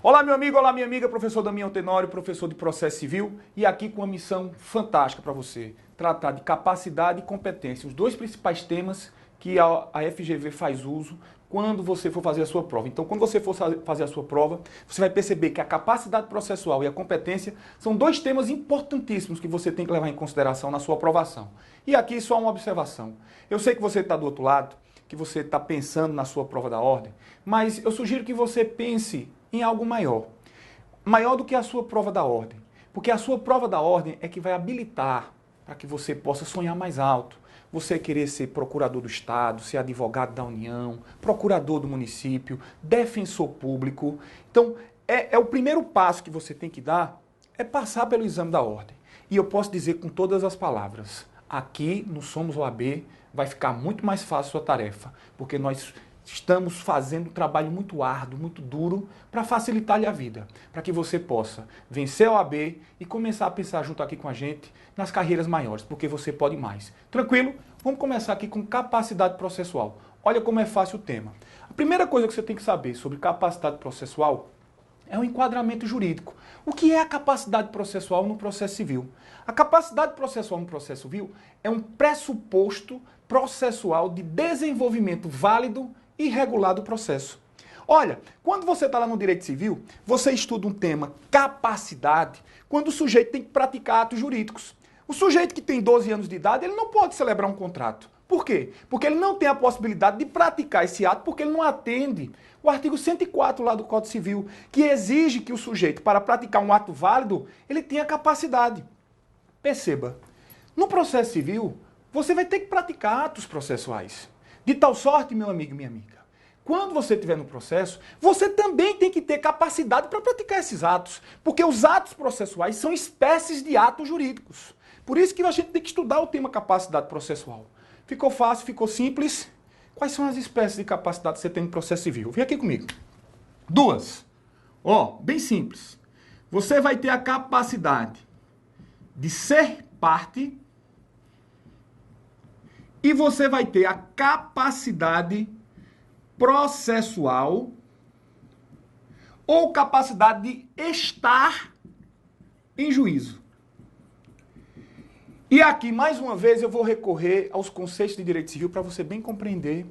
Olá, meu amigo, olá, minha amiga, professor Damião Tenório, professor de Processo Civil, e aqui com uma missão fantástica para você, tratar de capacidade e competência, os dois principais temas que a FGV faz uso quando você for fazer a sua prova. Então, quando você for fazer a sua prova, você vai perceber que a capacidade processual e a competência são dois temas importantíssimos que você tem que levar em consideração na sua aprovação. E aqui só uma observação. Eu sei que você está do outro lado, que você está pensando na sua prova da ordem, mas eu sugiro que você pense em algo maior. Maior do que a sua prova da ordem. Porque a sua prova da ordem é que vai habilitar para que você possa sonhar mais alto. Você querer ser procurador do Estado, ser advogado da União, procurador do município, defensor público. Então, o primeiro passo que você tem que dar é passar pelo exame da ordem. E eu posso dizer com todas as palavras, aqui no Somos OAB vai ficar muito mais fácil a sua tarefa, porque nós estamos fazendo um trabalho muito árduo, muito duro, para facilitar-lhe a vida, para que você possa vencer a OAB e começar a pensar junto aqui com a gente nas carreiras maiores, porque você pode mais. Tranquilo? Vamos começar aqui com capacidade processual. Olha como é fácil o tema. A primeira coisa que você tem que saber sobre capacidade processual é o enquadramento jurídico. O que é a capacidade processual no processo civil? A capacidade processual no processo civil é um pressuposto processual de desenvolvimento válido e regular do processo. Olha, quando você está lá no direito civil, você estuda um tema capacidade, quando o sujeito tem que praticar atos jurídicos. O sujeito que tem 12 anos de idade, ele não pode celebrar um contrato. Por quê? Porque ele não tem a possibilidade de praticar esse ato porque ele não atende o artigo 104 lá do Código Civil, que exige que o sujeito, para praticar um ato válido, ele tenha capacidade. Perceba, no processo civil, você vai ter que praticar atos processuais. De tal sorte, meu amigo e minha amiga, quando você estiver no processo, você também tem que ter capacidade para praticar esses atos, porque os atos processuais são espécies de atos jurídicos. Por isso que a gente tem que estudar o tema capacidade processual. Ficou fácil, ficou simples? Quais são as espécies de capacidade que você tem no processo civil? Vem aqui comigo. Duas. Bem simples. Você vai ter a capacidade de ser parte e você vai ter a capacidade processual ou capacidade de estar em juízo. E aqui, mais uma vez, eu vou recorrer aos conceitos de direito civil para você bem compreender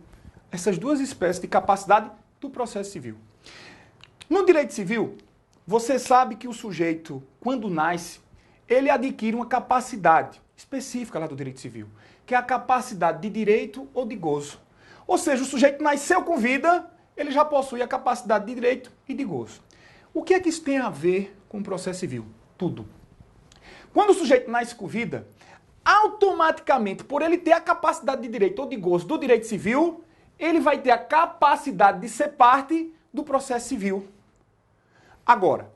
essas duas espécies de capacidade do processo civil. No direito civil, você sabe que o sujeito, quando nasce, ele adquire uma capacidade específica lá do direito civil, que é a capacidade de direito ou de gozo. Ou seja, o sujeito nasceu com vida, ele já possui a capacidade de direito e de gozo. O que é que isso tem a ver com o processo civil? Tudo. Quando o sujeito nasce com vida, automaticamente, por ele ter a capacidade de direito ou de gozo do direito civil, ele vai ter a capacidade de ser parte do processo civil. Agora,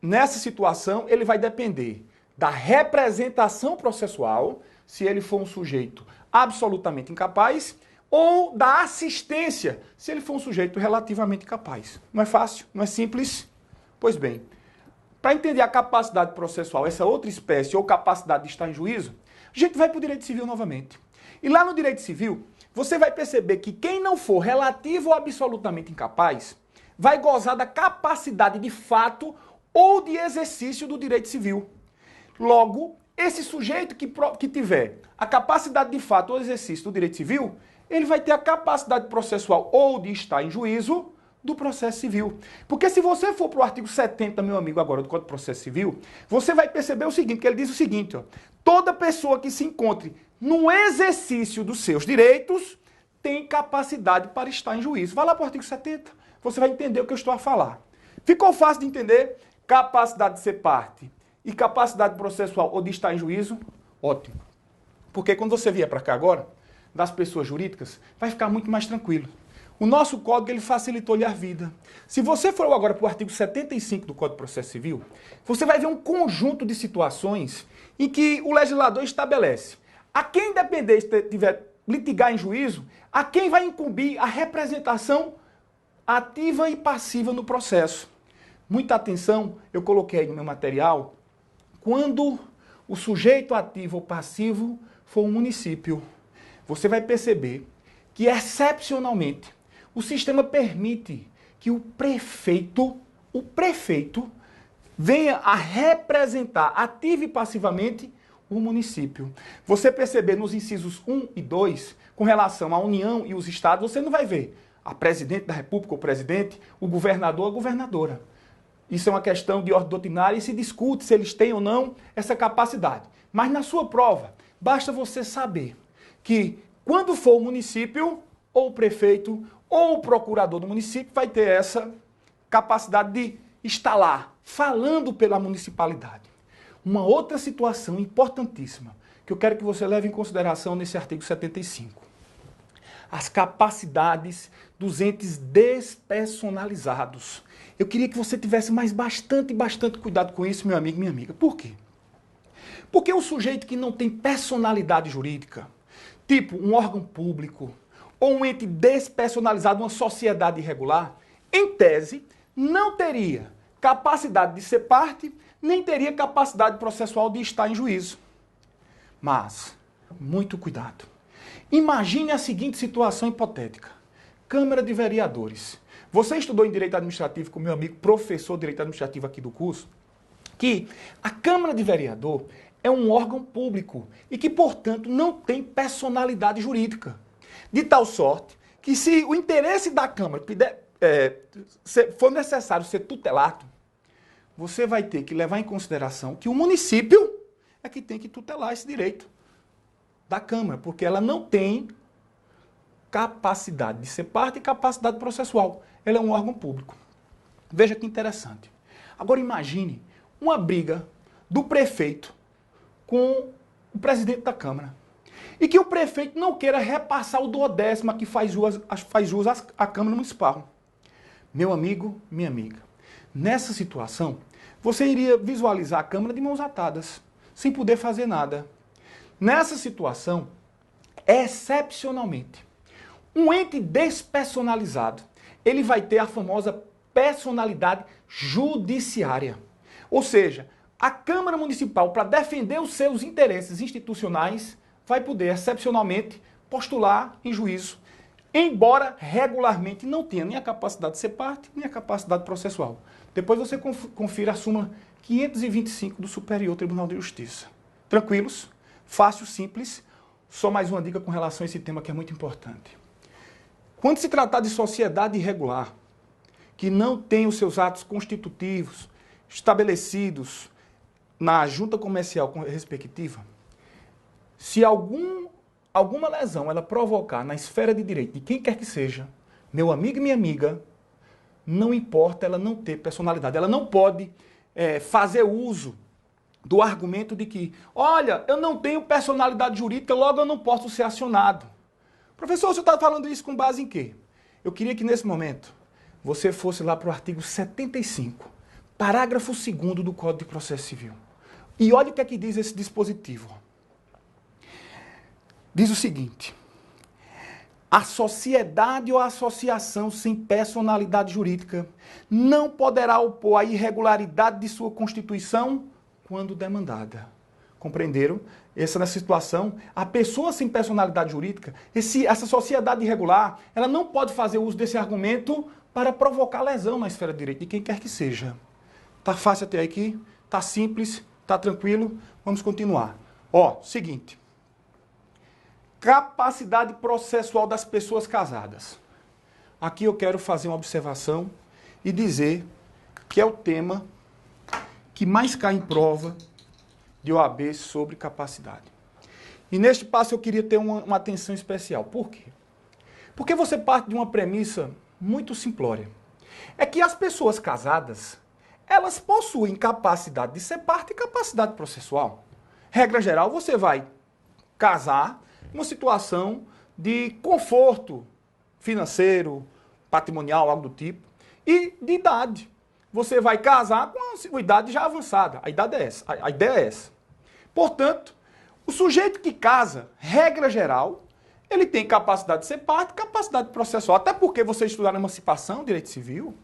nessa situação, ele vai depender da representação processual, se ele for um sujeito absolutamente incapaz, ou da assistência, se ele for um sujeito relativamente capaz. Não é fácil? Não é simples? Pois bem, para entender a capacidade processual, essa outra espécie ou capacidade de estar em juízo, a gente vai para o direito civil novamente. E lá no direito civil, você vai perceber que quem não for relativo ou absolutamente incapaz, vai gozar da capacidade de fato ou de exercício do direito civil. Logo, esse sujeito que tiver a capacidade de fato ou exercício do direito civil, ele vai ter a capacidade processual ou de estar em juízo do processo civil. Porque se você for para o artigo 70, meu amigo, agora do Código de Processo Civil, você vai perceber o seguinte, que ele diz o seguinte, toda pessoa que se encontre no exercício dos seus direitos tem capacidade para estar em juízo. Vai lá para o artigo 70, você vai entender o que eu estou a falar. Ficou fácil de entender? Capacidade de ser parte e capacidade processual ou de estar em juízo? Ótimo. Porque quando você vier para cá agora, das pessoas jurídicas, vai ficar muito mais tranquilo. O nosso código, ele facilitou-lhe a vida. Se você for agora para o artigo 75 do Código de Processo Civil, você vai ver um conjunto de situações em que o legislador estabelece a quem depender tiver litigar em juízo, a quem vai incumbir a representação ativa e passiva no processo. Muita atenção, eu coloquei aí no meu material, quando o sujeito ativo ou passivo for um município, você vai perceber que, excepcionalmente, o sistema permite que o prefeito o prefeito venha a representar ativa e passivamente o município. Você perceber nos incisos 1 e 2, com relação à União e os estados, você não vai ver a presidente da República, o presidente, o governador, a governadora. Isso é uma questão de ordem doutrinária e se discute se eles têm ou não essa capacidade. Mas na sua prova, basta você saber que quando for o município, ou o prefeito, ou o procurador do município vai ter essa capacidade de estar lá, falando pela municipalidade. Uma outra situação importantíssima, que eu quero que você leve em consideração nesse artigo 75. As capacidades dos entes despersonalizados. Eu queria que você tivesse bastante cuidado com isso, meu amigo e minha amiga. Por quê? Porque o sujeito que não tem personalidade jurídica, tipo um órgão público, ou um ente despersonalizado, uma sociedade irregular, em tese, não teria capacidade de ser parte, nem teria capacidade processual de estar em juízo. Mas, muito cuidado. Imagine a seguinte situação hipotética. Câmara de Vereadores. Você estudou em Direito Administrativo com meu amigo professor de Direito Administrativo aqui do curso, que a Câmara de Vereador é um órgão público e que, portanto, não tem personalidade jurídica. De tal sorte que se o interesse da Câmara for necessário ser tutelado, você vai ter que levar em consideração que o município é que tem que tutelar esse direito da Câmara, porque ela não tem capacidade de ser parte e capacidade processual. Ela é um órgão público. Veja que interessante. Agora imagine uma briga do prefeito com o presidente da Câmara. E que o prefeito não queira repassar o 12º que faz jus à Câmara Municipal. Meu amigo, minha amiga, nessa situação, você iria visualizar a Câmara de mãos atadas, sem poder fazer nada. Nessa situação, excepcionalmente, um ente despersonalizado, ele vai ter a famosa personalidade judiciária. Ou seja, a Câmara Municipal, para defender os seus interesses institucionais, vai poder, excepcionalmente, postular em juízo, embora regularmente não tenha nem a capacidade de ser parte, nem a capacidade processual. Depois você confira a súmula 525 do Superior Tribunal de Justiça. Tranquilos? Fácil, simples. Só mais uma dica com relação a esse tema que é muito importante. Quando se tratar de sociedade irregular, que não tem os seus atos constitutivos estabelecidos na junta comercial respectiva, se alguma lesão ela provocar na esfera de direito de quem quer que seja, meu amigo e minha amiga, não importa ela não ter personalidade, ela não pode fazer uso do argumento de que, olha, eu não tenho personalidade jurídica, logo eu não posso ser acionado. Professor, você está falando isso com base em quê? Eu queria que nesse momento você fosse lá para o artigo 75, parágrafo 2º do Código de Processo Civil. E olha o que é que diz esse dispositivo. Diz o seguinte: a sociedade ou associação sem personalidade jurídica não poderá opor a irregularidade de sua constituição quando demandada. Compreenderam? Essa situação, a pessoa sem personalidade jurídica, essa sociedade irregular, ela não pode fazer uso desse argumento para provocar lesão na esfera de direito de quem quer que seja. Tá fácil até aqui? Tá simples? Tá tranquilo? Vamos continuar. Ó, seguinte. Capacidade processual das pessoas casadas. Aqui eu quero fazer uma observação e dizer que é o tema que mais cai em prova de OAB sobre capacidade. E neste passo eu queria ter uma atenção especial. Por quê? Porque você parte de uma premissa muito simplória. É que as pessoas casadas, elas possuem capacidade de ser parte e capacidade processual. Regra geral, você vai casar uma situação de conforto financeiro, patrimonial, algo do tipo, e de idade. Você vai casar com uma idade já avançada. A idade é essa. A ideia é essa. Portanto, o sujeito que casa, regra geral, ele tem capacidade de ser parte, capacidade processual. Até porque vocês estudaram emancipação, direito civil,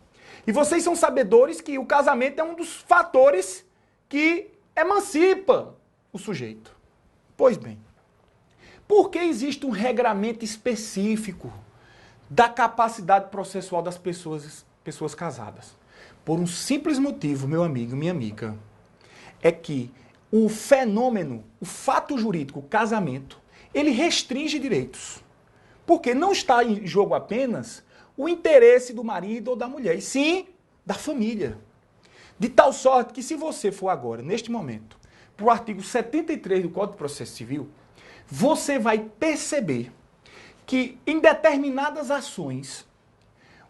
e vocês são sabedores que o casamento é um dos fatores que emancipa o sujeito. Pois bem, por que existe um regramento específico da capacidade processual das pessoas casadas? Por um simples motivo, meu amigo, minha amiga, é que o fenômeno, o fato jurídico, o casamento, ele restringe direitos. Porque não está em jogo apenas o interesse do marido ou da mulher, e sim da família. De tal sorte que se você for agora, neste momento, para o artigo 73 do Código de Processo Civil, você vai perceber que em determinadas ações,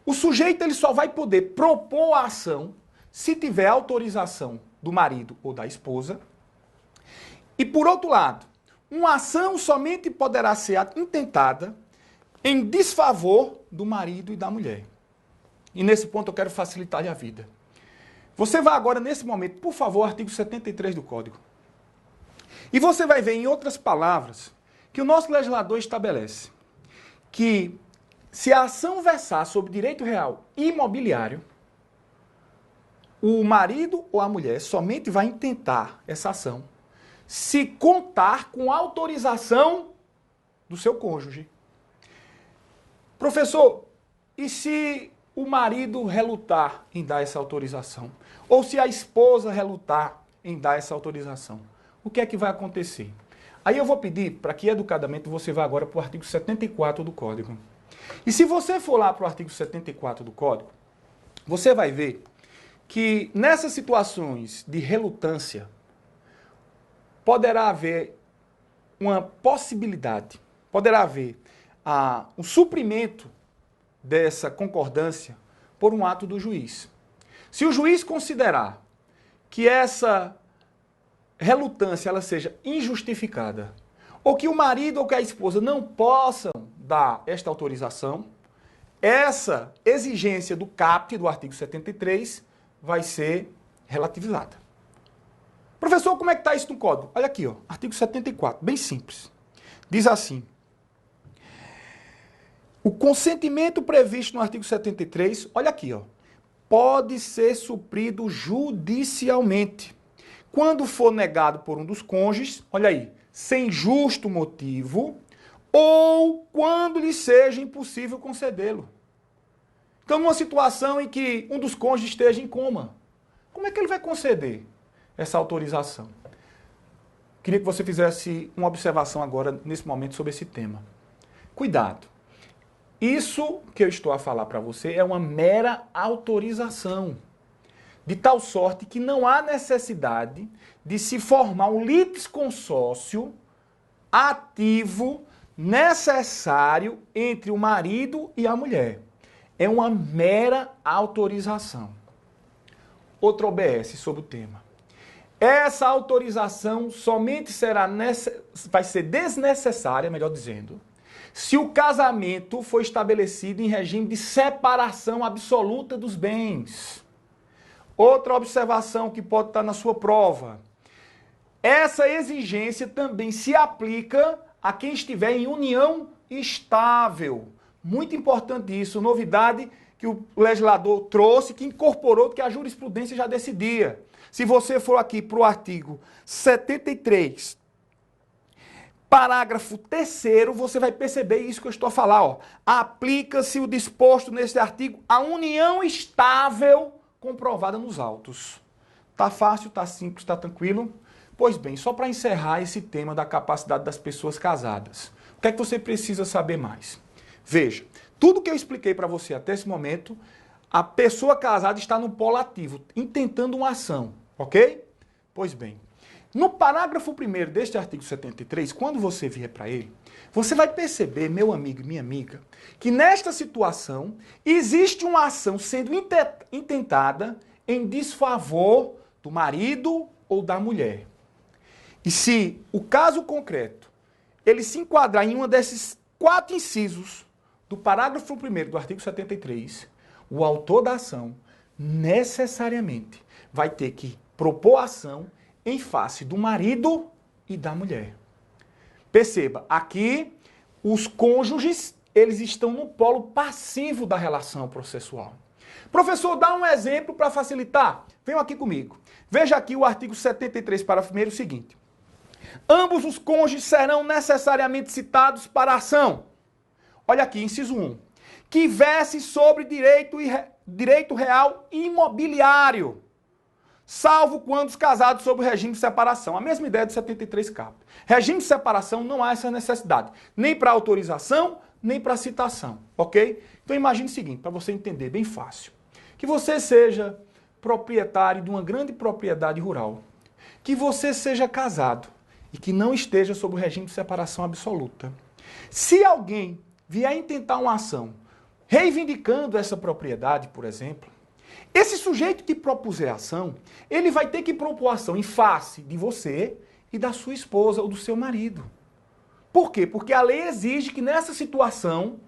o sujeito ele só vai poder propor a ação se tiver autorização do marido ou da esposa. E por outro lado, uma ação somente poderá ser intentada em desfavor do marido e da mulher. E nesse ponto eu quero facilitar a vida. Você vai agora, nesse momento, por favor, ao artigo 73 do Código. E você vai ver, em outras palavras, que o nosso legislador estabelece que se a ação versar sobre direito real imobiliário, o marido ou a mulher somente vai intentar essa ação se contar com autorização do seu cônjuge. Professor, e se o marido relutar em dar essa autorização? Ou se a esposa relutar em dar essa autorização? O que é que vai acontecer? Aí eu vou pedir para que educadamente você vá agora para o artigo 74 do Código. E se você for lá para o artigo 74 do Código, você vai ver que nessas situações de relutância poderá haver uma possibilidade, poderá haver um suprimento dessa concordância por um ato do juiz. Se o juiz considerar que essa relutância ela seja injustificada, ou que o marido ou que a esposa não possam dar esta autorização, essa exigência do caput do artigo 73 vai ser relativizada. Professor, como é que está isso no Código? Olha aqui, ó, artigo 74, bem simples. Diz assim: o consentimento previsto no artigo 73, olha aqui, ó, pode ser suprido judicialmente, quando for negado por um dos cônjuges, olha aí, sem justo motivo, ou quando lhe seja impossível concedê-lo. Então, numa situação em que um dos cônjuges esteja em coma, como é que ele vai conceder essa autorização? Queria que você fizesse uma observação agora, nesse momento, sobre esse tema. Cuidado. Isso que eu estou a falar para você é uma mera autorização. De tal sorte que não há necessidade de se formar um litisconsórcio ativo necessário entre o marido e a mulher. É uma mera autorização. Outro OBS sobre o tema. Essa autorização somente vai ser desnecessária, melhor dizendo, se o casamento for estabelecido em regime de separação absoluta dos bens. Outra observação que pode estar na sua prova. Essa exigência também se aplica a quem estiver em união estável. Muito importante isso, novidade que o legislador trouxe, que incorporou, que a jurisprudência já decidia. Se você for aqui para o artigo 73, parágrafo 3º, você vai perceber isso que eu estou a falar, ó. Aplica-se o disposto nesse artigo à união estável comprovada nos autos. Tá fácil, tá simples, tá tranquilo? Pois bem, só para encerrar esse tema da capacidade das pessoas casadas. O que é que você precisa saber mais? Veja, tudo que eu expliquei para você até esse momento, a pessoa casada está no polo ativo, intentando uma ação, ok? Pois bem, no parágrafo 1º deste artigo 73, quando você vier para ele, você vai perceber, meu amigo e minha amiga, que nesta situação existe uma ação sendo intentada em desfavor do marido ou da mulher. E se o caso concreto ele se enquadrar em um desses 4 incisos do parágrafo 1º do artigo 73, o autor da ação necessariamente vai ter que propor a ação em face do marido e da mulher. Perceba, aqui os cônjuges, eles estão no polo passivo da relação processual. Professor, dá um exemplo para facilitar. Venham aqui comigo. Veja aqui o artigo 73, parágrafo 1º, o seguinte. Ambos os cônjuges serão necessariamente citados para a ação. Olha aqui, inciso 1. Que verse sobre direito direito real imobiliário, salvo quando os casados sob o regime de separação. A mesma ideia do 73 cap. Regime de separação não há essa necessidade, nem para autorização, nem para citação, ok? Então imagine o seguinte, para você entender bem fácil, que você seja proprietário de uma grande propriedade rural, que você seja casado e que não esteja sob o regime de separação absoluta. Se alguém vier intentar uma ação reivindicando essa propriedade, por exemplo, esse sujeito que propuser a ação, ele vai ter que propor ação em face de você e da sua esposa ou do seu marido. Por quê? Porque a lei exige que nessa situação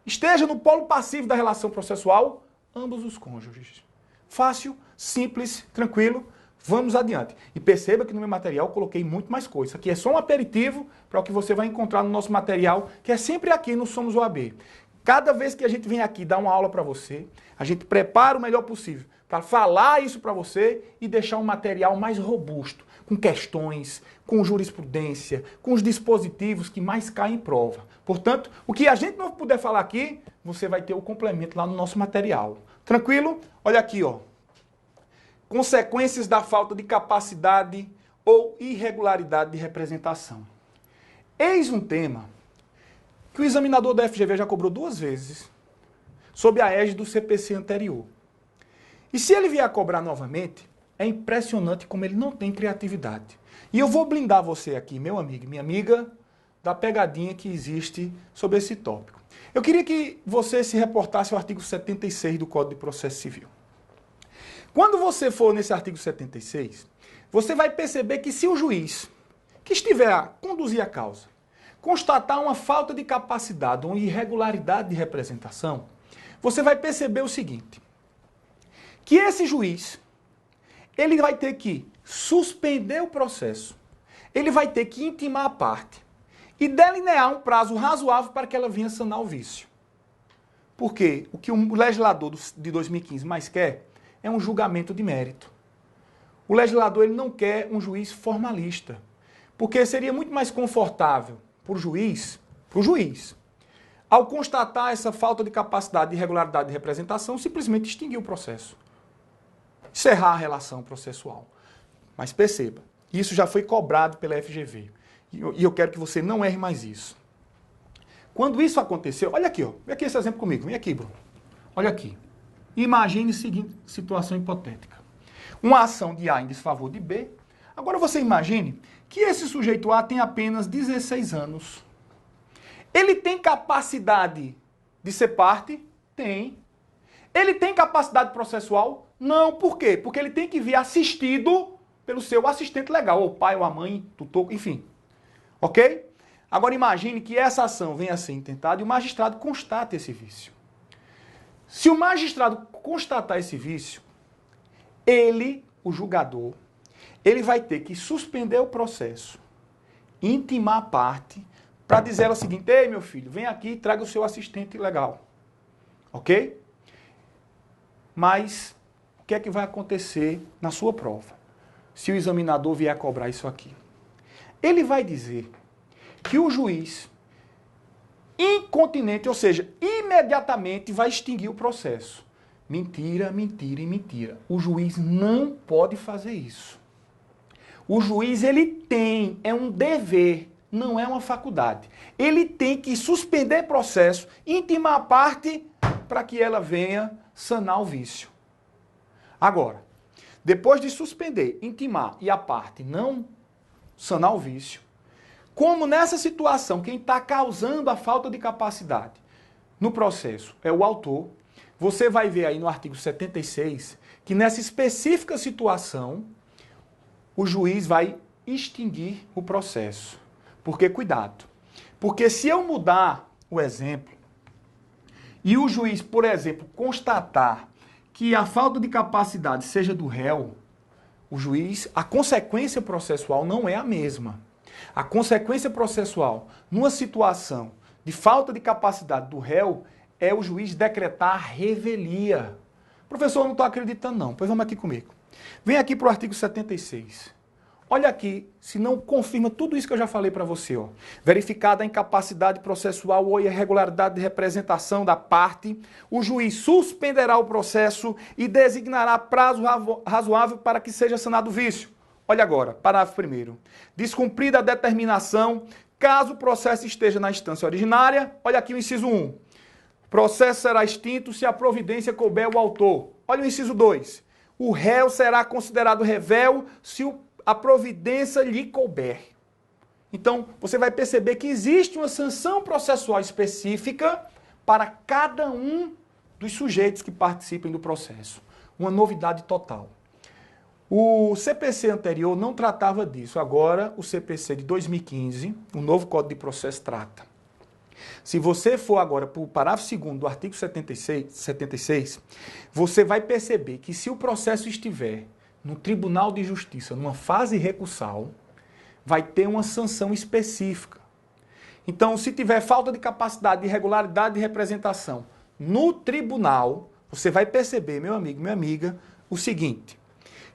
esteja no polo passivo da relação processual ambos os cônjuges. Fácil, simples, tranquilo, vamos adiante. E perceba que no meu material eu coloquei muito mais coisa. Isso aqui é só um aperitivo para o que você vai encontrar no nosso material, que é sempre aqui no Somos OAB. Cada vez que a gente vem aqui dar uma aula para você, a gente prepara o melhor possível para falar isso para você e deixar um material mais robusto, com questões, com jurisprudência, com os dispositivos que mais caem em prova. Portanto, o que a gente não puder falar aqui, você vai ter o complemento lá no nosso material. Tranquilo? Olha aqui, ó. Consequências da falta de capacidade ou irregularidade de representação. Eis um tema que o examinador da FGV já cobrou 2 vezes, sob a égide do CPC anterior. E se ele vier a cobrar novamente, é impressionante como ele não tem criatividade. E eu vou blindar você aqui, meu amigo, minha amiga, da pegadinha que existe sobre esse tópico. Eu queria que você se reportasse ao artigo 76 do Código de Processo Civil. Quando você for nesse artigo 76, você vai perceber que se o juiz que estiver a conduzir a causa constatar uma falta de capacidade, uma irregularidade de representação, você vai perceber o seguinte, que esse juiz, ele vai ter que suspender o processo, ele vai ter que intimar a parte e delinear um prazo razoável para que ela venha sanar o vício. Porque o que o legislador de 2015 mais quer é um julgamento de mérito. O legislador ele não quer um juiz formalista, porque seria muito mais confortável para o juiz, ao constatar essa falta de capacidade de irregularidade de representação, simplesmente extinguir o processo. Encerrar a relação processual. Mas perceba, isso já foi cobrado pela FGV. E eu quero que você não erre mais isso. Quando isso aconteceu, olha aqui, ó, vem aqui esse exemplo comigo, vem aqui, Bruno. Olha aqui. Imagine a seguinte situação hipotética. Uma ação de A em desfavor de B. Agora você imagine que esse sujeito A tem apenas 16 anos. Ele tem capacidade de ser parte? Tem. Ele tem capacidade processual? Não. Por quê? Porque ele tem que vir assistido pelo seu assistente legal, ou pai, ou a mãe, tutor, enfim. Ok? Agora imagine que essa ação venha a ser intentada e o magistrado constate esse vício. Se o magistrado constatar esse vício, ele, o julgador, ele vai ter que suspender o processo, intimar a parte, para dizer ela o seguinte, ei meu filho, vem aqui e traga o seu assistente legal. Ok? Mas o que é que vai acontecer na sua prova? Se o examinador vier a cobrar isso aqui. Ele vai dizer que o juiz, incontinente, ou seja, imediatamente vai extinguir o processo. Mentira, mentira e mentira. O juiz não pode fazer isso. O juiz, ele tem, é um dever, não é uma faculdade. Ele tem que suspender o processo, intimar a parte para que ela venha sanar o vício. Agora, depois de suspender, intimar e a parte não sanar o vício, como nessa situação quem está causando a falta de capacidade no processo é o autor, você vai ver aí no artigo 76 que nessa específica situação o juiz vai extinguir o processo. Porque, cuidado, porque se eu mudar o exemplo e o juiz, por exemplo, constatar que a falta de capacidade seja do réu, o juiz, a consequência processual não é a mesma. A consequência processual, numa situação de falta de capacidade do réu, é o juiz decretar revelia. Professor, eu não estou acreditando não. Pois vamos aqui comigo. Vem aqui para o artigo 76. Olha aqui, se não confirma tudo isso que eu já falei para você, ó. Verificada a incapacidade processual ou irregularidade de representação da parte, o juiz suspenderá o processo e designará prazo razoável para que seja sanado o vício. Olha agora, parágrafo 1º. Descumprida a determinação, caso o processo esteja na instância originária, olha aqui o inciso 1. O processo será extinto se a providência couber o autor. Olha o inciso 2. O réu será considerado revel se a providência lhe couber. Então, você vai perceber que existe uma sanção processual específica para cada um dos sujeitos que participem do processo. Uma novidade total. O CPC anterior não tratava disso. Agora, o CPC de 2015, o novo Código de Processo, trata. Se você for agora para o parágrafo 2º do artigo 76, você vai perceber que se o processo estiver no Tribunal de Justiça, numa fase recursal, vai ter uma sanção específica. Então, se tiver falta de capacidade de irregularidade de representação no tribunal, você vai perceber, meu amigo, minha amiga, o seguinte,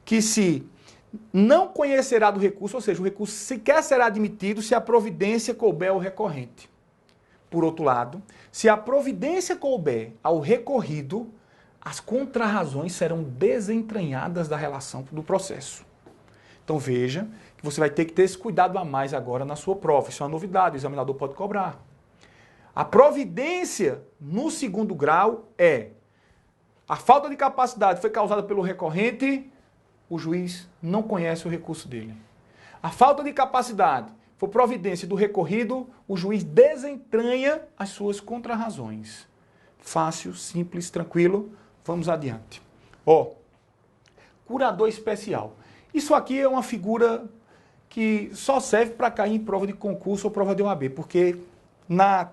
que se não conhecerá do recurso, ou seja, o recurso sequer será admitido se a providência couber ao recorrente. Por outro lado, se a providência couber ao recorrido, as contrarrazões serão desentranhadas da relação do processo. Então veja que você vai ter que ter esse cuidado a mais agora na sua prova. Isso é uma novidade, o examinador pode cobrar. A providência no 2º grau é a falta de capacidade foi causada pelo recorrente, o juiz não conhece o recurso dele. A falta de capacidade for providência do recorrido, o juiz desentranha as suas contrarrazões. Fácil, simples, tranquilo. Vamos adiante. Ó, curador especial. Isso aqui é uma figura que só serve para cair em prova de concurso ou prova de OAB, porque na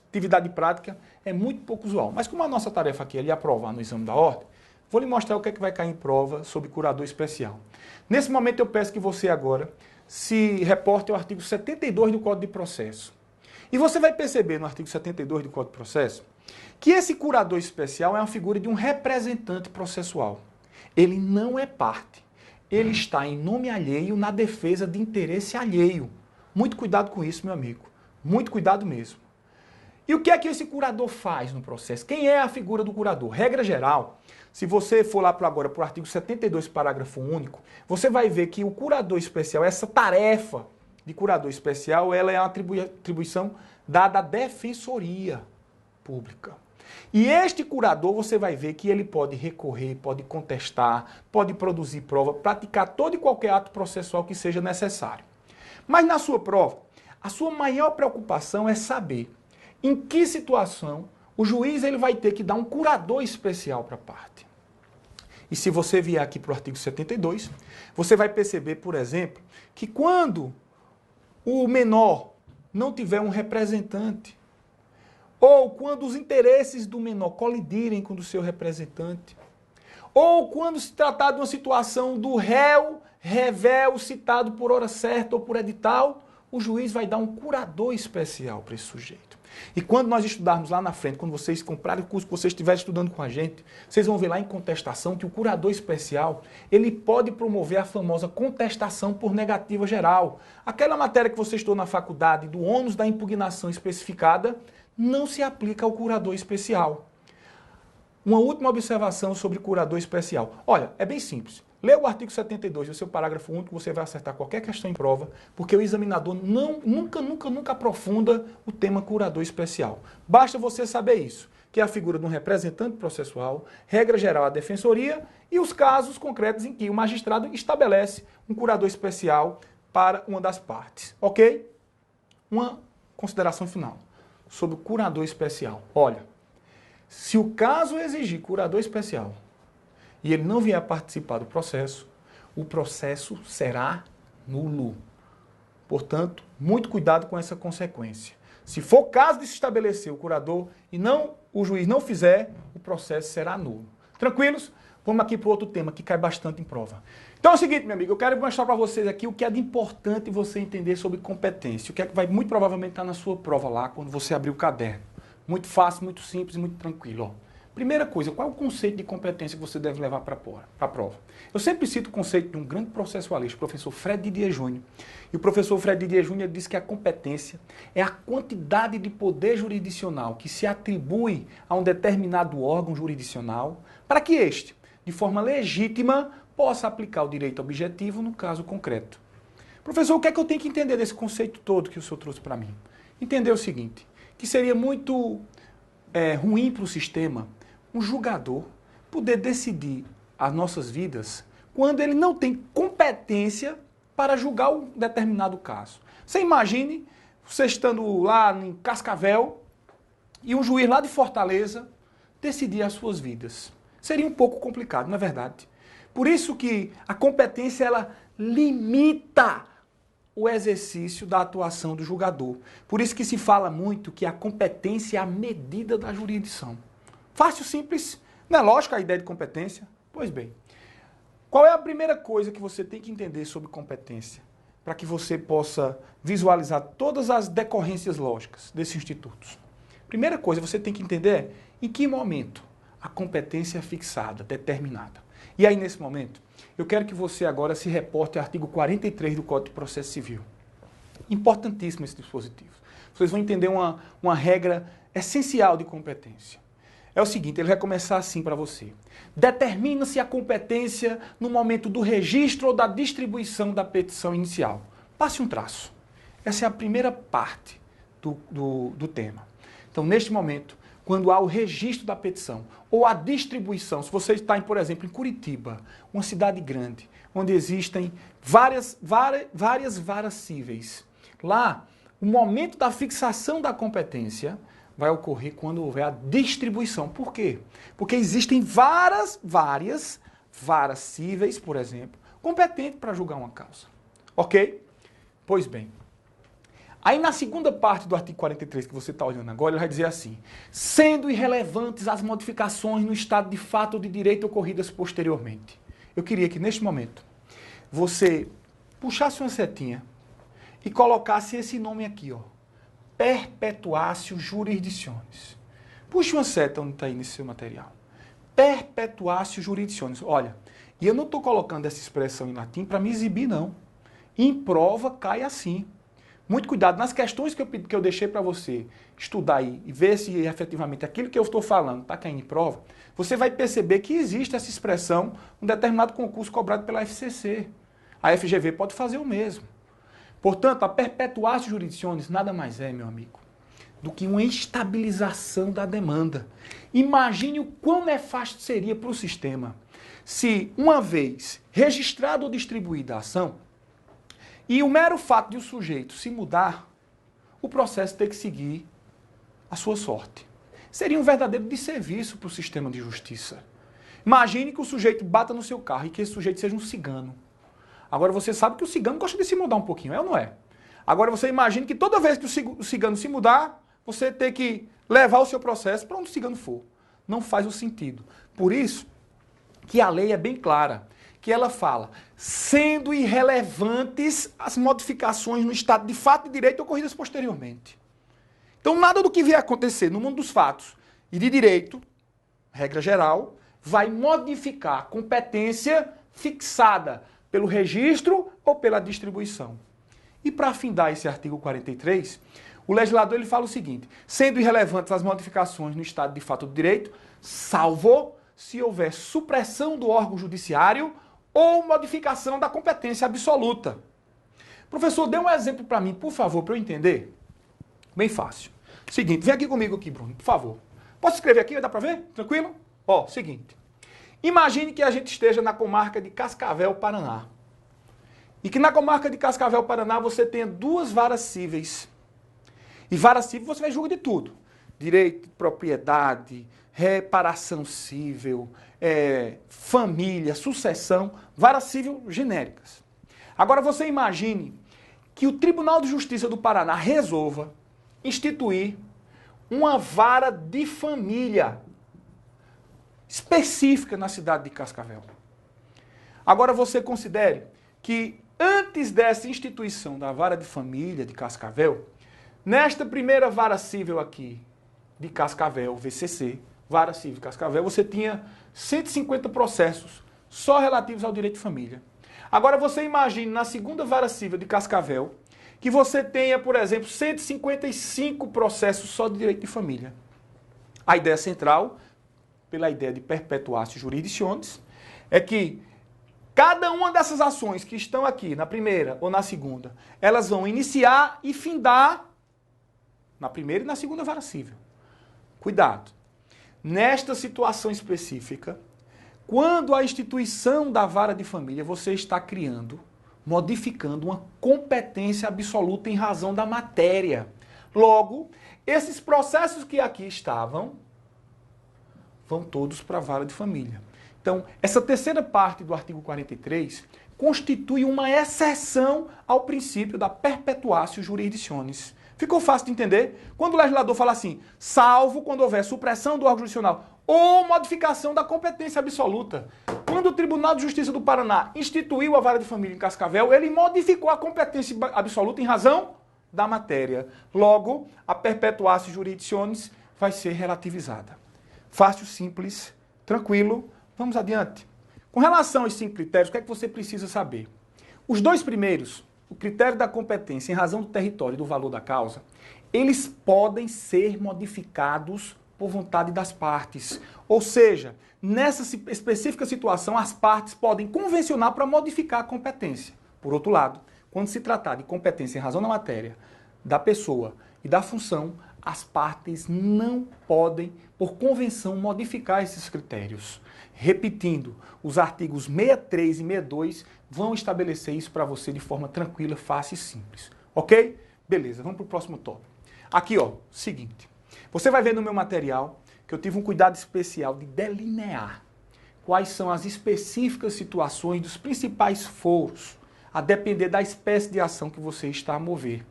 atividade prática é muito pouco usual. Mas como a nossa tarefa aqui é lhe aprovar no exame da ordem, vou lhe mostrar o que é que vai cair em prova sobre curador especial. Nesse momento eu peço que você agora se reporte ao artigo 72 do Código de Processo. E você vai perceber no artigo 72 do Código de Processo que esse curador especial é uma figura de um representante processual. Ele não é parte. Ele está em nome alheio na defesa de interesse alheio. Muito cuidado com isso, meu amigo. Muito cuidado mesmo. E o que é que esse curador faz no processo? Quem é a figura do curador? Regra geral, se você for lá agora para o artigo 72, parágrafo único, você vai ver que o curador especial, essa tarefa de curador especial, ela é uma atribuição dada à Defensoria Pública. E este curador, você vai ver que ele pode recorrer, pode contestar, pode produzir prova, praticar todo e qualquer ato processual que seja necessário. Mas na sua prova, a sua maior preocupação é saber em que situação o juiz ele vai ter que dar um curador especial para a parte. E se você vier aqui para o artigo 72, você vai perceber, por exemplo, que quando o menor não tiver um representante, ou quando os interesses do menor colidirem com o do seu representante, ou quando se tratar de uma situação do réu, revel citado por hora certa ou por edital, o juiz vai dar um curador especial para esse sujeito. E quando nós estudarmos lá na frente, quando vocês comprarem o curso que vocês estiverem estudando com a gente, vocês vão ver lá em contestação que o curador especial, ele pode promover a famosa contestação por negativa geral. Aquela matéria que você estudou na faculdade do ônus da impugnação especificada, não se aplica ao curador especial. Uma última observação sobre curador especial. Olha, é bem simples. Lê o artigo 72 e o seu parágrafo único, você vai acertar qualquer questão em prova, porque o examinador nunca aprofunda o tema curador especial. Basta você saber isso, que é a figura de um representante processual, regra geral a defensoria e os casos concretos em que o magistrado estabelece um curador especial para uma das partes. Ok? Uma consideração final sobre o curador especial. Olha, se o caso exigir curador especial e ele não vier participar do processo, o processo será nulo. Portanto, muito cuidado com essa consequência. Se for caso de se estabelecer o curador e o juiz não fizer, o processo será nulo. Tranquilos? Vamos aqui para outro tema que cai bastante em prova. Então é o seguinte, meu amigo, eu quero mostrar para vocês aqui o que é de importante você entender sobre competência. O que é que vai muito provavelmente estar na sua prova lá, quando você abrir o caderno. Muito fácil, muito simples e muito tranquilo. Ó. Primeira coisa, qual é o conceito de competência que você deve levar para a prova? Eu sempre cito o conceito de um grande processualista, o professor Fred Didier Júnior. E o professor Fred Didier Júnior diz que a competência é a quantidade de poder jurisdicional que se atribui a um determinado órgão jurisdicional para que este, de forma legítima, possa aplicar o direito objetivo no caso concreto. Professor, o que é que eu tenho que entender desse conceito todo que o senhor trouxe para mim? Entender o seguinte, que seria muito ruim para o sistema um julgador poder decidir as nossas vidas quando ele não tem competência para julgar um determinado caso. Você imagine você estando lá em Cascavel e um juiz lá de Fortaleza decidir as suas vidas. Seria um pouco complicado, não é verdade? Por isso que a competência ela limita o exercício da atuação do julgador. Por isso que se fala muito que a competência é a medida da jurisdição. Fácil, simples, não é lógico a ideia de competência? Pois bem, qual é a primeira coisa que você tem que entender sobre competência para que você possa visualizar todas as decorrências lógicas desses institutos? Primeira coisa, você tem que entender em que momento a competência é fixada, determinada. E aí, nesse momento, eu quero que você agora se reporte ao artigo 43 do Código de Processo Civil. Importantíssimo esse dispositivo. Vocês vão entender uma regra essencial de competência. É o seguinte, ele vai começar assim para você. Determina-se a competência no momento do registro ou da distribuição da petição inicial. Passe um traço. Essa é a primeira parte do tema. Então, neste momento, quando há o registro da petição ou a distribuição, se você está, por exemplo, em Curitiba, uma cidade grande, onde existem várias varas cíveis, lá, o momento da fixação da competência vai ocorrer quando houver a distribuição. Por quê? Porque existem várias varas cíveis, por exemplo, competentes para julgar uma causa. Ok? Pois bem. Aí na segunda parte do artigo 43 que você está olhando agora, ele vai dizer assim, sendo irrelevantes as modificações no estado de fato ou de direito ocorridas posteriormente. Eu queria que neste momento você puxasse uma setinha e colocasse esse nome aqui, ó, Perpetuatio Jurisdicionis. Puxe uma seta onde está aí nesse seu material. Perpetuatio Jurisdicionis. Olha, e eu não estou colocando essa expressão em latim para me exibir, não. Em prova cai assim. Muito cuidado nas questões que eu deixei para você estudar aí e ver se efetivamente aquilo que eu estou falando está caindo em prova, você vai perceber que existe essa expressão um determinado concurso cobrado pela FCC. A FGV pode fazer o mesmo. Portanto, a perpetuatio jurisdicionis nada mais é, meu amigo, do que uma estabilização da demanda. Imagine o quão nefasto seria para o sistema se, uma vez registrada ou distribuída a ação, e o mero fato de o sujeito se mudar, o processo ter que seguir a sua sorte. Seria um verdadeiro desserviço para o sistema de justiça. Imagine que o sujeito bata no seu carro e que esse sujeito seja um cigano. Agora você sabe que o cigano gosta de se mudar um pouquinho, é ou não é? Agora você imagine que toda vez que o cigano se mudar, você tem que levar o seu processo para onde o cigano for. Não faz o sentido. Por isso que a lei é bem clara, que ela fala, sendo irrelevantes as modificações no estado de fato e direito ocorridas posteriormente. Então nada do que vier acontecer no mundo dos fatos e de direito, regra geral, vai modificar a competência fixada pelo registro ou pela distribuição. E para afindar esse artigo 43, o legislador ele fala o seguinte, sendo irrelevantes as modificações no estado de fato do direito, salvo se houver supressão do órgão judiciário ou modificação da competência absoluta. Professor, dê um exemplo para mim, por favor, para eu entender. Bem fácil. Seguinte, vem aqui comigo aqui, Bruno, por favor. Posso escrever aqui, vai dar para ver? Tranquilo? Ó, seguinte. Imagine que a gente esteja na comarca de Cascavel, Paraná. E que na comarca de Cascavel, Paraná, você tenha duas varas cíveis. E vara cível você vai julgar de tudo. Direito de propriedade, reparação cível, família, sucessão, vara cível genéricas. Agora você imagine que o Tribunal de Justiça do Paraná resolva instituir uma vara de família específica na cidade de Cascavel. Agora você considere que antes dessa instituição da vara de família de Cascavel, nesta primeira vara cível aqui de Cascavel, VCC, Vara Civil de Cascavel, você tinha 150 processos só relativos ao direito de família. Agora você imagine na segunda Vara Civil de Cascavel que você tenha, por exemplo, 155 processos só de direito de família. A ideia central, pela ideia de perpetuatio jurisdictionis, é que cada uma dessas ações que estão aqui, na primeira ou na segunda, elas vão iniciar e findar na primeira e na segunda Vara Civil. Cuidado! Nesta situação específica, quando a instituição da vara de família você está criando, modificando uma competência absoluta em razão da matéria. Logo, esses processos que aqui estavam, vão todos para a vara de família. Então, essa terceira parte do artigo 43 constitui uma exceção ao princípio da perpetuatio jurisdictionis. Ficou fácil de entender? Quando o legislador fala assim, salvo quando houver supressão do órgão jurisdicional ou modificação da competência absoluta. Quando o Tribunal de Justiça do Paraná instituiu a vara de família em Cascavel, ele modificou a competência absoluta em razão da matéria. Logo, a perpetuatio jurisdictionis vai ser relativizada. Fácil, simples, tranquilo. Vamos adiante. Com relação aos 5 critérios, o que é que você precisa saber? Os 2 primeiros, o critério da competência em razão do território e do valor da causa, eles podem ser modificados por vontade das partes. Ou seja, nessa específica situação, as partes podem convencionar para modificar a competência. Por outro lado, quando se tratar de competência em razão da matéria, da pessoa e da função, as partes não podem, por convenção, modificar esses critérios. Repetindo, os artigos 63 e 62 vão estabelecer isso para você de forma tranquila, fácil e simples. Ok? Beleza, vamos para o próximo tópico. Aqui, ó, seguinte. Você vai ver no meu material que eu tive um cuidado especial de delinear quais são as específicas situações dos principais foros, a depender da espécie de ação que você está a mover.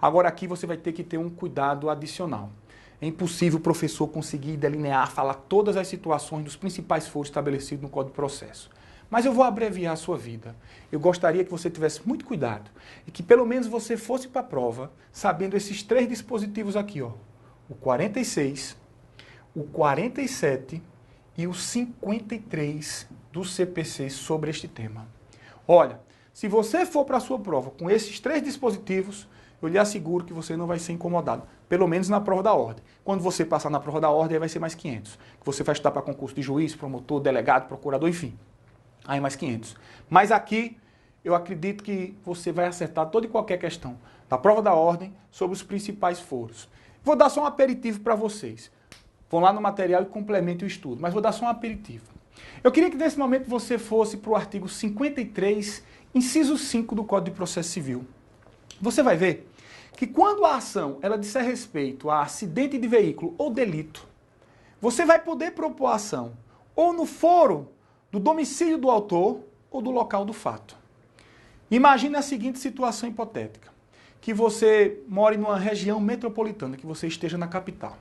Agora aqui você vai ter que ter um cuidado adicional. É impossível o professor conseguir delinear, falar todas as situações dos principais foros estabelecidos no Código de Processo. Mas eu vou abreviar a sua vida. Eu gostaria que você tivesse muito cuidado e que pelo menos você fosse para a prova sabendo esses 3 dispositivos aqui, ó. O 46, o 47 e o 53 do CPC sobre este tema. Olha, se você for para a sua prova com esses 3 dispositivos, eu lhe asseguro que você não vai ser incomodado, pelo menos na prova da ordem. Quando você passar na prova da ordem, aí vai ser mais 500. Você vai estudar para concurso de juiz, promotor, delegado, procurador, enfim. Aí mais 500. Mas aqui, eu acredito que você vai acertar toda e qualquer questão da prova da ordem sobre os principais foros. Vou dar só um aperitivo para vocês. Vão lá no material e complementem o estudo, mas vou dar só um aperitivo. Eu queria que nesse momento você fosse para o artigo 53, inciso 5 do Código de Processo Civil. Você vai ver que quando a ação ela disser respeito a acidente de veículo ou delito, você vai poder propor a ação ou no foro do domicílio do autor ou do local do fato. Imagine a seguinte situação hipotética, que você mora em uma região metropolitana, que você esteja na capital.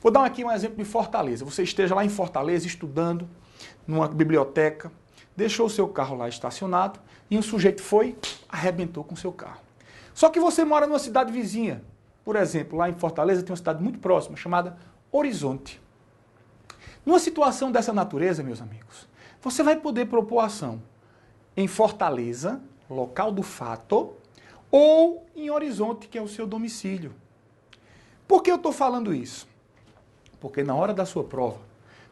Vou dar aqui um exemplo de Fortaleza. Você esteja lá em Fortaleza estudando, numa biblioteca, deixou o seu carro lá estacionado e um sujeito foi, arrebentou com o seu carro. Só que você mora numa cidade vizinha. Por exemplo, lá em Fortaleza tem uma cidade muito próxima, chamada Horizonte. Numa situação dessa natureza, meus amigos, você vai poder propor ação em Fortaleza, local do fato, ou em Horizonte, que é o seu domicílio. Por que eu estou falando isso? Porque na hora da sua prova,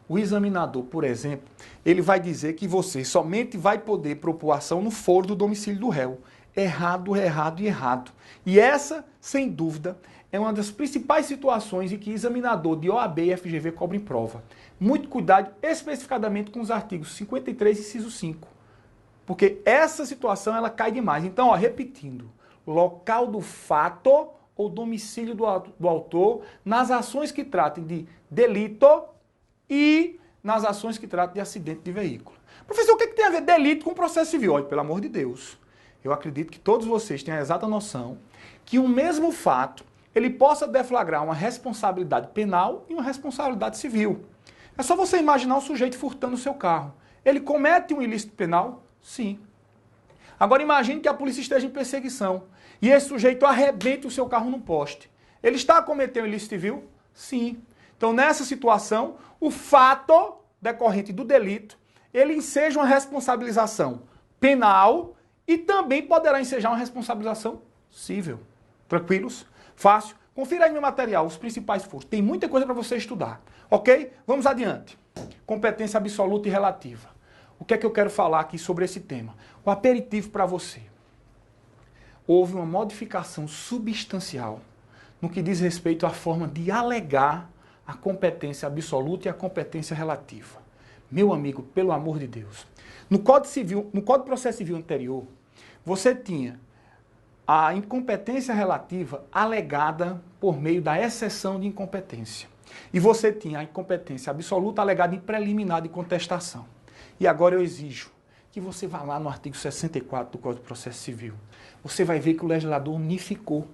o examinador, por exemplo, ele vai dizer que você somente vai poder propor ação no foro do domicílio do réu. Errado, errado e errado. E essa, sem dúvida, é uma das principais situações em que examinador de OAB e FGV cobrem prova. Muito cuidado especificadamente com os artigos 53 e inciso 5. Porque essa situação ela cai demais. Então, ó, repetindo, local do fato ou domicílio do autor nas ações que tratem de delito e nas ações que tratem de acidente de veículo. Professor, o que tem a ver delito com processo civil? Olha, pelo amor de Deus. Eu acredito que todos vocês têm a exata noção que um mesmo fato ele possa deflagrar uma responsabilidade penal e uma responsabilidade civil. É só você imaginar o sujeito furtando o seu carro. Ele comete um ilícito penal? Sim. Agora imagine que a polícia esteja em perseguição e esse sujeito arrebente o seu carro num poste. Ele está a cometer um ilícito civil? Sim. Então, nessa situação, o fato decorrente do delito, ele enseja uma responsabilização penal e também poderá ensejar uma responsabilização civil. Tranquilos? Fácil? Confira aí no material os principais focos. Tem muita coisa para você estudar. Ok? Vamos adiante. Competência absoluta e relativa. O que é que eu quero falar aqui sobre esse tema? O aperitivo para você. Houve uma modificação substancial no que diz respeito à forma de alegar a competência absoluta e a competência relativa. Meu amigo, pelo amor de Deus. No Código de Processo Civil anterior, você tinha a incompetência relativa alegada por meio da exceção de incompetência. E você tinha a incompetência absoluta alegada em preliminar de contestação. E agora eu exijo que você vá lá no artigo 64 do Código de Processo Civil. Você vai ver que o legislador unificou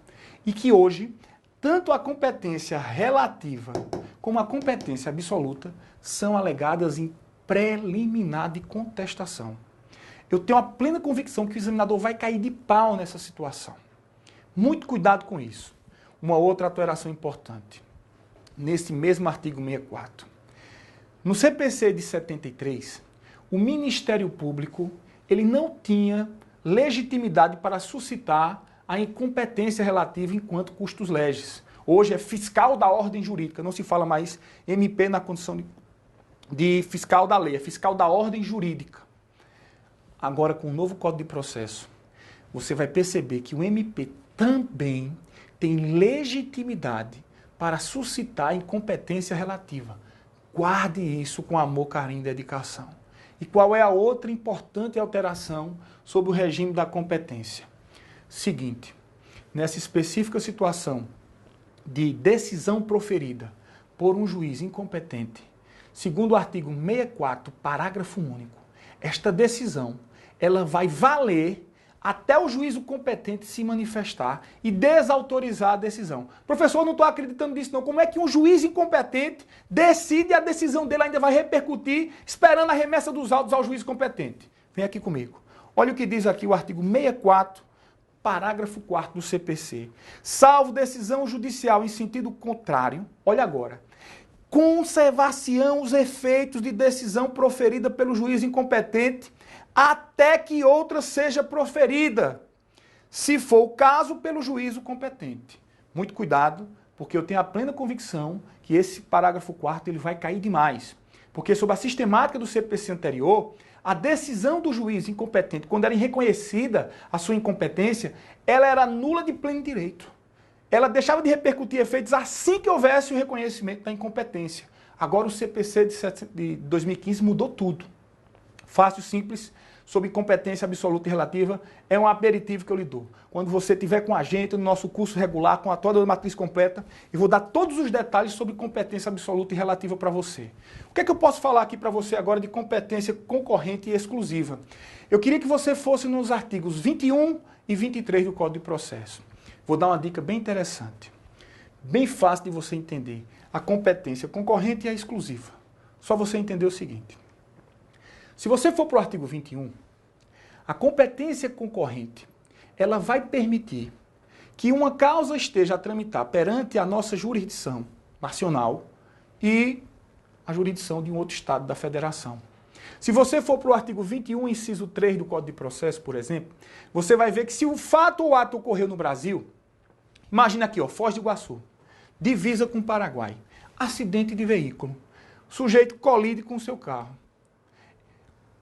e que hoje, tanto a competência relativa como a competência absoluta são alegadas em preliminar de contestação. Eu tenho a plena convicção que o examinador vai cair de pau nessa situação. Muito cuidado com isso. Uma outra alteração importante. Nesse mesmo artigo 64. No CPC de 73, o Ministério Público ele não tinha legitimidade para suscitar a incompetência relativa enquanto custos legis. Hoje é fiscal da ordem jurídica, não se fala mais MP na condição de fiscal da lei, é fiscal da ordem jurídica. Agora, com o novo Código de Processo, você vai perceber que o MP também tem legitimidade para suscitar incompetência relativa. Guarde isso com amor, carinho e dedicação. E qual é a outra importante alteração sobre o regime da competência? Seguinte, nessa específica situação de decisão proferida por um juiz incompetente, segundo o artigo 64, parágrafo único, esta decisão ela vai valer até o juízo competente se manifestar e desautorizar a decisão. Professor, eu não estou acreditando nisso não. Como é que um juiz incompetente decide e a decisão dele ainda vai repercutir esperando a remessa dos autos ao juiz competente? Vem aqui comigo. Olha o que diz aqui o artigo 64, parágrafo 4º do CPC. Salvo decisão judicial em sentido contrário, olha agora, conservar-se-ão os efeitos de decisão proferida pelo juiz incompetente até que outra seja proferida, se for o caso, pelo juízo competente. Muito cuidado, porque eu tenho a plena convicção que esse parágrafo 4º ele vai cair demais. Porque sob a sistemática do CPC anterior, a decisão do juiz incompetente, quando era reconhecida a sua incompetência, ela era nula de pleno direito. Ela deixava de repercutir efeitos assim que houvesse o reconhecimento da incompetência. Agora o CPC de 2015 mudou tudo. Fácil, simples, sobre competência absoluta e relativa, é um aperitivo que eu lhe dou. Quando você estiver com a gente no nosso curso regular, com a toda a matriz completa, eu vou dar todos os detalhes sobre competência absoluta e relativa para você. O que é que eu posso falar aqui para você agora de competência concorrente e exclusiva? Eu queria que você fosse nos artigos 21 e 23 do Código de Processo. Vou dar uma dica bem interessante, bem fácil de você entender. A competência concorrente e a exclusiva. Só você entender o seguinte. Se você for para o artigo 21, a competência concorrente, ela vai permitir que uma causa esteja a tramitar perante a nossa jurisdição nacional e a jurisdição de um outro estado da federação. Se você for para o artigo 21, inciso 3 do Código de Processo, por exemplo, você vai ver que se o fato ou ato ocorreu no Brasil, imagina aqui, ó, Foz do Iguaçu, divisa com o Paraguai, acidente de veículo, sujeito colide com o seu carro.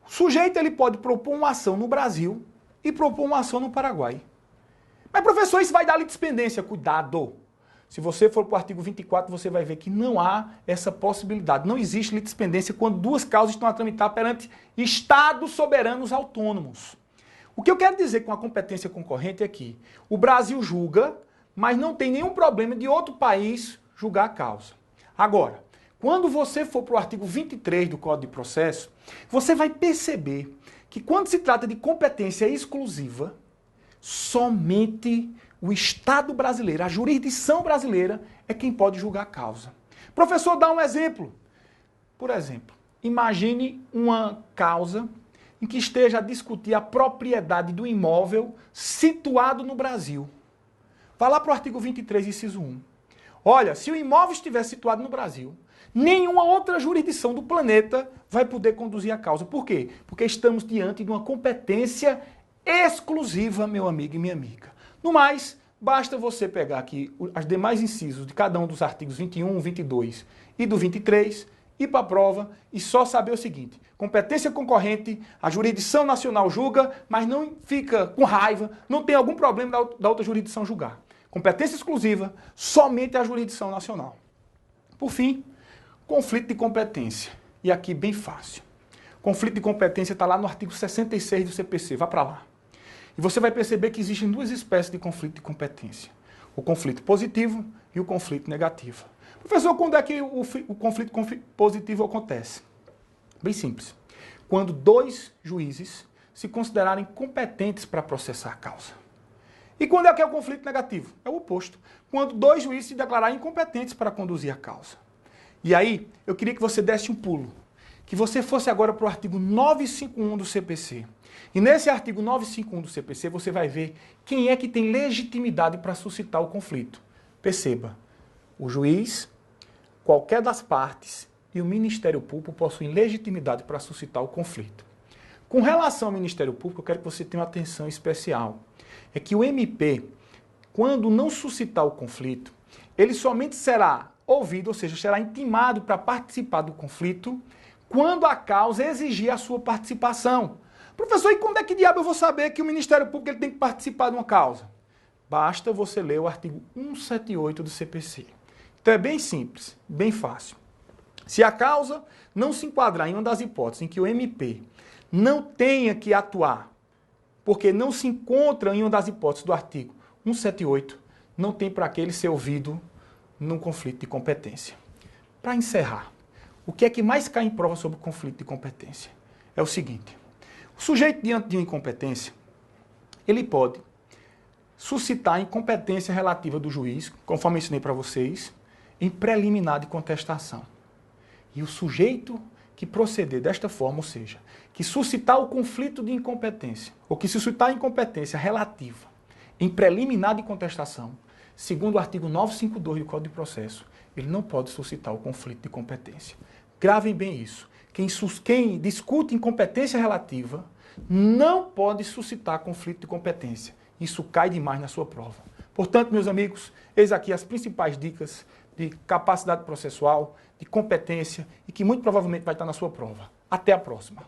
O sujeito ele pode propor uma ação no Brasil e propor uma ação no Paraguai. Mas, professor, isso vai dar litispendência. Cuidado! Se você for para o artigo 24, você vai ver que não há essa possibilidade. Não existe litispendência quando duas causas estão a tramitar perante estados soberanos autônomos. O que eu quero dizer com a competência concorrente é que o Brasil julga, mas não tem nenhum problema de outro país julgar a causa. Agora, quando você for para o artigo 23 do Código de Processo, você vai perceber que quando se trata de competência exclusiva, somente o Estado brasileiro, a jurisdição brasileira, é quem pode julgar a causa. Professor, dá um exemplo. Por exemplo, imagine uma causa em que esteja a discutir a propriedade do imóvel situado no Brasil. Vá lá para o artigo 23, inciso 1. Olha, se o imóvel estiver situado no Brasil, nenhuma outra jurisdição do planeta vai poder conduzir a causa. Por quê? Porque estamos diante de uma competência exclusiva, meu amigo e minha amiga. No mais, basta você pegar aqui os demais incisos de cada um dos artigos 21, 22 e do 23, ir para a prova e só saber o seguinte: competência concorrente, a jurisdição nacional julga, mas não fica com raiva, não tem algum problema da outra jurisdição julgar. Competência exclusiva, somente a jurisdição nacional. Por fim, conflito de competência. E aqui bem fácil. Conflito de competência está lá no artigo 66 do CPC, vá para lá. E você vai perceber que existem duas espécies de conflito de competência. O conflito positivo e o conflito negativo. Professor, quando é que o conflito positivo acontece? Bem simples. Quando dois juízes se considerarem competentes para processar a causa. E quando é que é o conflito negativo? É o oposto. Quando dois juízes se declararem incompetentes para conduzir a causa. E aí, eu queria que você desse um pulo. Que você fosse agora para o artigo 951 do CPC. E nesse artigo 951 do CPC, você vai ver quem é que tem legitimidade para suscitar o conflito. Perceba, o juiz, qualquer das partes e o Ministério Público possuem legitimidade para suscitar o conflito. Com relação ao Ministério Público, eu quero que você tenha uma atenção especial. É que o MP, quando não suscitar o conflito, ele somente será ouvido, ou seja, será intimado para participar do conflito quando a causa exigir a sua participação. Professor, e quando é que diabo eu vou saber que o Ministério Público ele tem que participar de uma causa? Basta você ler o artigo 178 do CPC. Então é bem simples, bem fácil. Se a causa não se enquadrar em uma das hipóteses em que o MP não tenha que atuar, porque não se encontra em uma das hipóteses do artigo 178, não tem para que ele ser ouvido num conflito de competência. Para encerrar, o que é que mais cai em prova sobre o conflito de competência? É o seguinte: o sujeito diante de uma incompetência, ele pode suscitar a incompetência relativa do juiz, conforme eu ensinei para vocês, em preliminar de contestação. E o sujeito que proceder desta forma, ou seja, que suscitar o conflito de incompetência, ou que suscitar a incompetência relativa em preliminar de contestação, segundo o artigo 952 do Código de Processo, ele não pode suscitar o conflito de competência. Gravem bem isso. Quem discute incompetência relativa não pode suscitar conflito de competência. Isso cai demais na sua prova. Portanto, meus amigos, eis aqui as principais dicas de capacidade processual, de competência e que muito provavelmente vai estar na sua prova. Até a próxima.